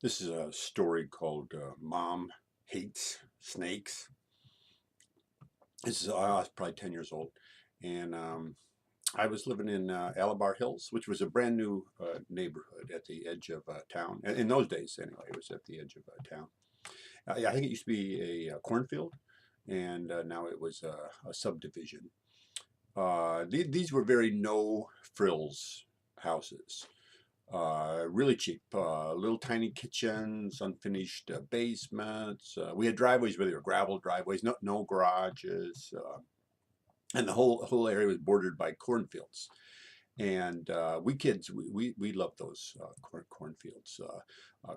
This is a story called Mom Hates Snakes. I was probably 10 years old. And I was living in Alabar Hills, which was a brand new neighborhood at the edge of town. In those days, anyway, it was at the edge of town. I think it used to be a cornfield, and now it was a subdivision. These were very no frills houses. Really cheap, little tiny kitchens, unfinished basements. We had driveways, but they were gravel driveways, no garages, and the whole area was bordered by cornfields. And we kids, we loved those cornfields.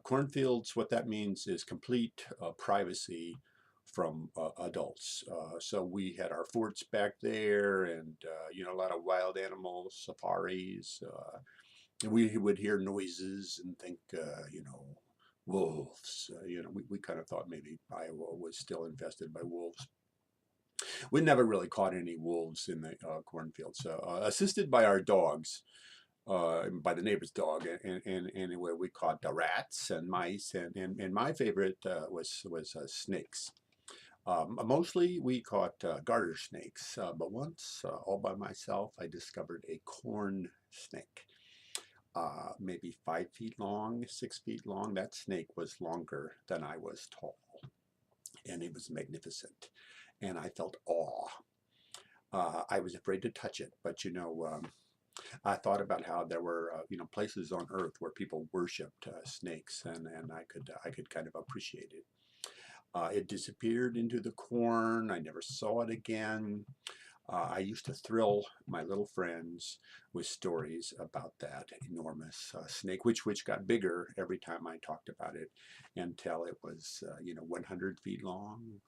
Cornfields, what that means is complete privacy from adults. So we had our forts back there, and a lot of wild animals, safaris. We would hear noises and think, wolves. We kind of thought maybe Iowa was still infested by wolves. We never really caught any wolves in the cornfields. Assisted by our dogs, by the neighbor's dog, and anyway, we caught rats and mice, and my favorite was snakes. Mostly we caught garter snakes, but once, all by myself, I discovered a corn snake. Maybe 5 feet long, 6 feet long. That snake was longer than I was tall, and it was magnificent. And I felt awe. I was afraid to touch it, but I thought about how there were places on Earth where people worshipped snakes, and I could kind of appreciate it. It disappeared into the corn. I never saw it again. I used to thrill my little friends with stories about that enormous snake, which got bigger every time I talked about it, until it was 100 feet long,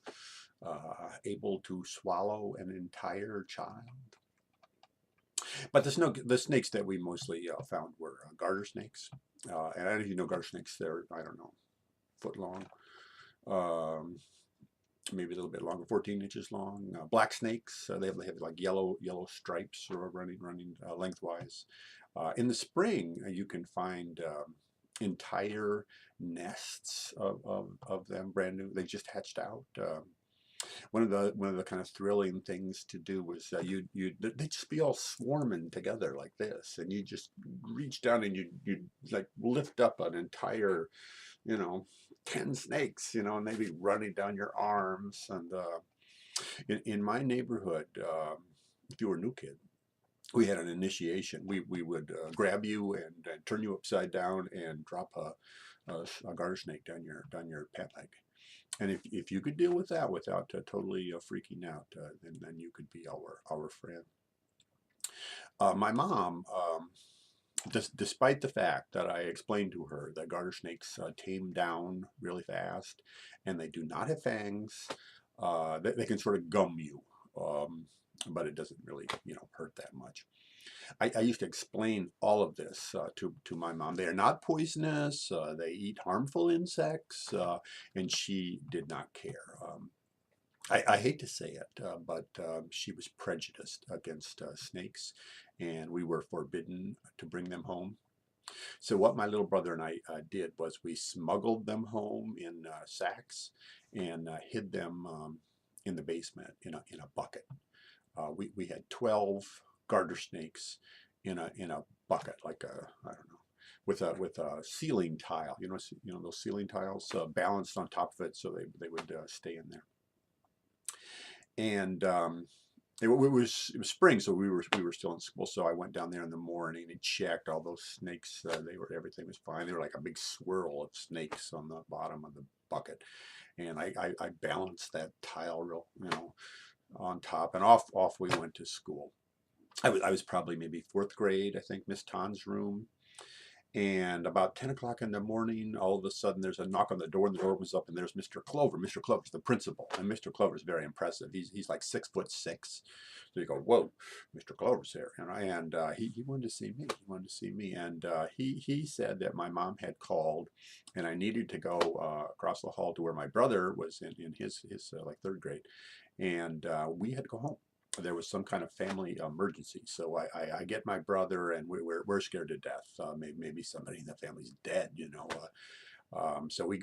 able to swallow an entire child. But the snakes that we mostly found were garter snakes, and I don't know if you know garter snakes. They're, I don't know, foot long. Um, Maybe a little bit longer, 14 inches long. Black snakes, they have like yellow stripes running lengthwise. In the spring, you can find entire nests of them, brand new. They just hatched out. One of the kind of thrilling things to do was they just be all swarming together like this, and you just reach down and you like lift up an entire, you know 10 snakes, and they'd be running down your arms. And in my neighborhood, if you were a new kid, we had an initiation. We would grab you and turn you upside down and drop a garter snake down your pant leg. And if you could deal with that without totally freaking out, then you could be our friend. My mom, despite the fact that I explained to her that garter snakes tame down really fast, and they do not have fangs, they can sort of gum you, but it doesn't really hurt that much. I used to explain all of this to my mom. They are not poisonous. They eat harmful insects, and she did not care. I hate to say it, but she was prejudiced against snakes, and we were forbidden to bring them home. So what my little brother and I did was we smuggled them home in sacks and hid them in the basement in a bucket. We had 12 garter snakes in a bucket, like I don't know, with a ceiling tile. Those ceiling tiles balanced on top of it, so they would stay in there. And it was spring, so we were still in school. So I went down there in the morning and checked all those snakes. Everything was fine. They were like a big swirl of snakes on the bottom of the bucket, and I balanced that tile real, on top, and off we went to school. I was probably maybe fourth grade, I think, Miss Tan's room. And about 10 o'clock in the morning, all of a sudden there's a knock on the door, and the door opens up, and there's Mr. Clover. Mr. Clover's the principal, and Mr. Clover's very impressive. He's like 6'6". So you go, whoa, Mr. Clover's here. And he wanted to see me. He wanted to see me. And he said that my mom had called, and I needed to go across the hall to where my brother was in his like third grade. And we had to go home. There was some kind of family emergency. So I get my brother, and we're scared to death. Maybe somebody in the family's dead. So we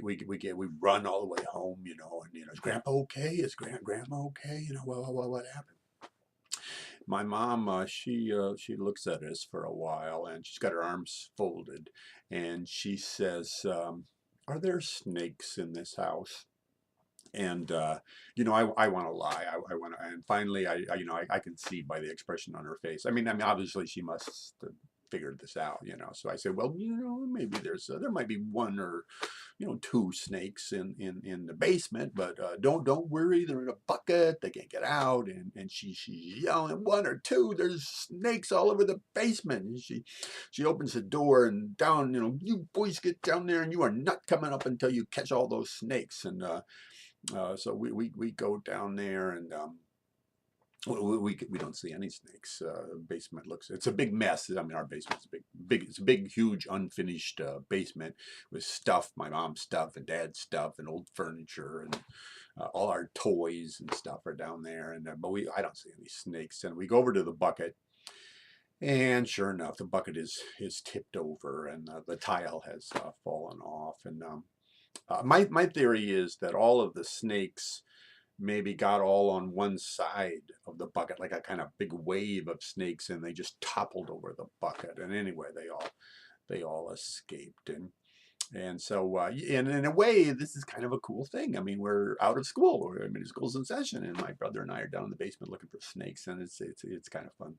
run all the way home, and is Grandpa okay? Is Grandma okay? What happened? My mom, she looks at us for a while, and she's got her arms folded, and she says, "Are there snakes in this house?" And I want to lie. I want to, and finally, I can see by the expression on her face. I mean, obviously, she must have figured this out. So I said, well, maybe there might be one or two snakes in the basement, but don't worry, they're in a bucket, they can't get out. And she's yelling, one or two, there's snakes all over the basement. And she opens the door and down, you boys get down there, and you are not coming up until you catch all those snakes. And so we go down there, and we don't see any snakes. Basement it's a big mess. I mean, our basement's it's a big, huge, unfinished basement with stuff, my mom's stuff and dad's stuff and old furniture, and all our toys and stuff are down there. And but I don't see any snakes. And we go over to the bucket, and sure enough, the bucket is tipped over, and the tile has fallen off. And my theory is that all of the snakes maybe got all on one side of the bucket, like a kind of big wave of snakes, and they just toppled over the bucket. And anyway, they all escaped. And so, and in a way, this is kind of a cool thing. I mean, we're out of school. I mean, school's in session, and my brother and I are down in the basement looking for snakes, and it's kind of fun.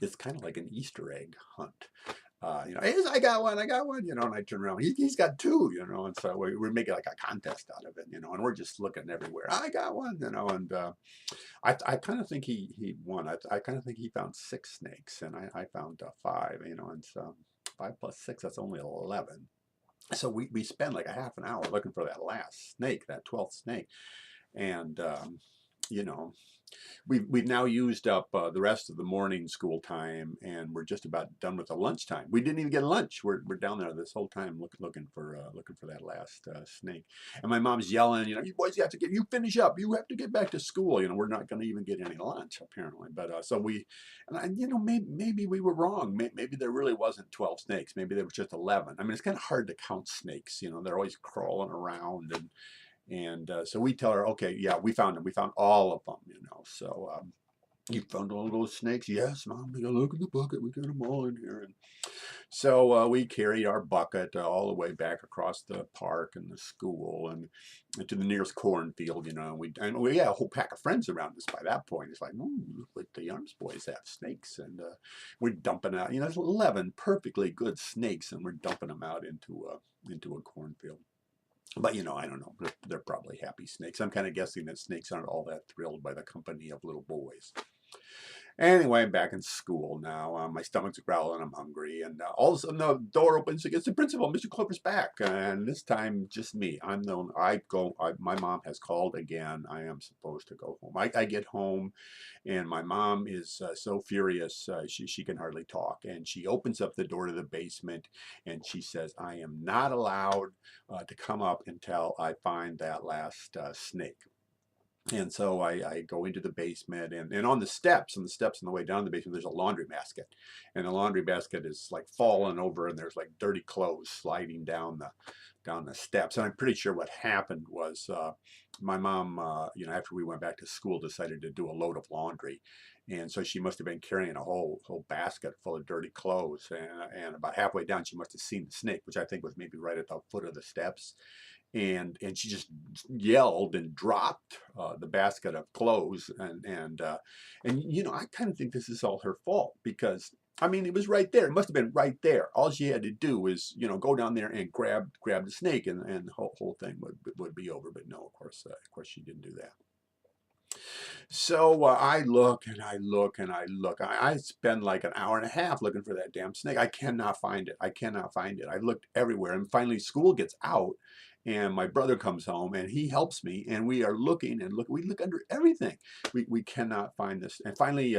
It's kind of like an Easter egg hunt. Hey, I got one, and I turn around, he's got two, and so we're making like a contest out of it, and we're just looking everywhere. I got one, and I kind of think he won. I kind of think he found six snakes, and I found five, and so 5 plus 6, that's only 11. So we spend like a half an hour looking for that last snake, that 12th snake, and you know we've now used up the rest of the morning school time, and we're just about done with the lunchtime. We didn't even get lunch. We're down there this whole time looking for that last snake. And my mom's yelling, you boys, you finish up. You have to get back to school. We're not going to even get any lunch apparently. But so maybe we were wrong. Maybe there really wasn't 12 snakes. Maybe there was just 11. I mean, it's kind of hard to count snakes. They're always crawling around. And so we tell her, okay, yeah, we found them. We found all of them. So you found all those snakes? Yes, Mom. We got to look in the bucket. We got them all in here. And so we carried our bucket all the way back across the park and the school and to the nearest cornfield. We had a whole pack of friends around us by that point. It's like, ooh, look what the Arms boys have, snakes, and we're dumping out. There's 11 perfectly good snakes, and we're dumping them out into a cornfield. But I don't know. They're probably happy snakes. I'm kind of guessing that snakes aren't all that thrilled by the company of little boys. Anyway, I'm back in school now. My stomach's growling. I'm hungry. And all of a sudden, the door opens. It's the principal. Mr. Clover's back. And this time, just me. My mom has called again. I am supposed to go home. I get home, and my mom is so furious. She can hardly talk. And she opens up the door to the basement, and she says, I am not allowed to come up until I find that last snake. And so I go into the basement, and on the steps on the way down the basement, there's a laundry basket, and the laundry basket is like falling over, and there's like dirty clothes sliding down the steps. And I'm pretty sure what happened was my mom, after we went back to school, decided to do a load of laundry, and so she must have been carrying a whole basket full of dirty clothes, and about halfway down, she must have seen the snake, which I think was maybe right at the foot of the steps, and she just yelled and dropped the basket of clothes, and I kind of think this is all her fault, because I mean, it was right there. It must have been right there. All she had to do was go down there and grab the snake, and the whole thing would be over. But no, of course she didn't do that. So I look and I look and I look. I spend like an hour and a half looking for that damn snake. I cannot find it. I cannot find it. I looked everywhere, and finally school gets out, and my brother comes home and he helps me, and we are looking and we look under everything. We cannot find this. And finally,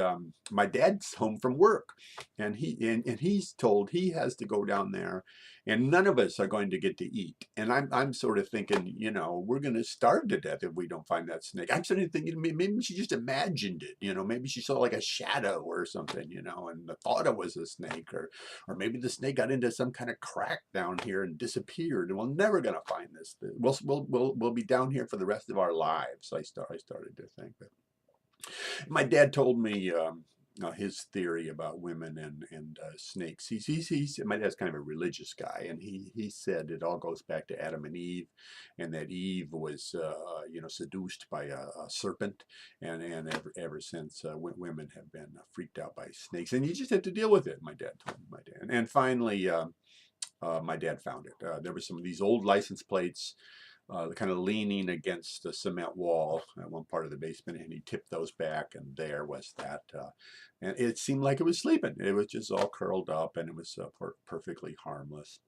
my dad's home from work, and he's told he has to go down there, and none of us are going to get to eat. And I'm sort of thinking, we're going to starve to death if we don't find that snake. I'm sort of thinking maybe she just imagined it, maybe she saw like a shadow or something, and thought it was a snake, or maybe the snake got into some kind of crack down here and disappeared, and we're never going to find this. We'll be down here for the rest of our lives. I started to think. But my dad told me his theory about women and snakes. My dad's kind of a religious guy, and he said it all goes back to Adam and Eve, and that Eve was seduced by a serpent, and ever since women have been freaked out by snakes, and you just have to deal with it. My dad told me, and finally. My dad found it. There were some of these old license plates kind of leaning against the cement wall at one part of the basement, and he tipped those back, and there was that. And it seemed like it was sleeping. It was just all curled up, and it was perfectly harmless.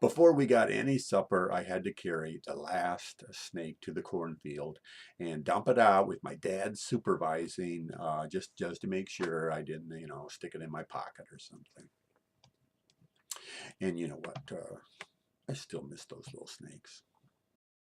Before we got any supper, I had to carry the last snake to the cornfield and dump it out with my dad supervising, just to make sure I didn't, stick it in my pocket or something. And you know what? I still miss those little snakes.